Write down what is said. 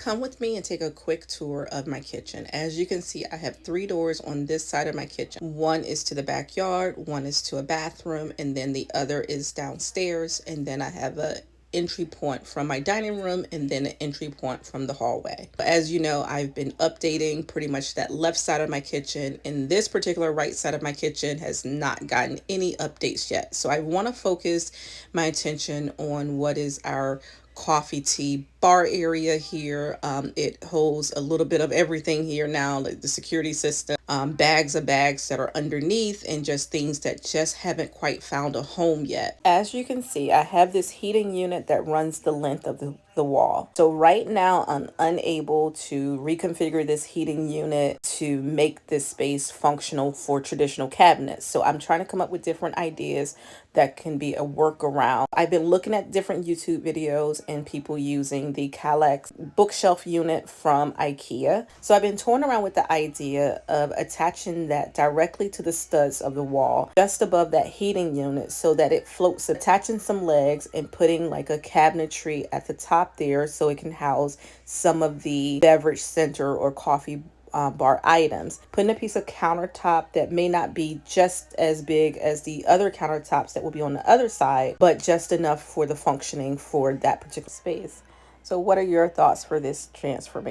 Come with me and take a quick tour of my kitchen. As you can see, I have three doors on this side of my kitchen. One is to the backyard, one is to a bathroom, and then the other is downstairs. And then I have a entry point from my dining room and then an entry point from the hallway. As you know, I've been updating pretty much that left side of my kitchen, and this particular right side of my kitchen has not gotten any updates yet. So I want to focus my attention on what is our coffee tea bar area here. It holds a little bit of everything here now, like the security system, bags of bags that are underneath, and just things that just haven't quite found a home yet. As you can see, I have this heating unit that runs the length of the wall. So right now I'm unable to reconfigure this heating unit to make this space functional for traditional cabinets. So I'm trying to come up with different ideas that can be a workaround. I've been looking at different YouTube videos and people using the kallax bookshelf unit from IKEA. So I've been toying around with the idea of attaching that directly to the studs of the wall, just above that heating unit, so that it floats, attaching some legs and putting like a cabinetry at the top there so it can house some of the beverage center or coffee bar items. Putting a piece of countertop that may not be just as big as the other countertops that will be on the other side, but just enough for the functioning for that particular space. So what are your thoughts for this transformation?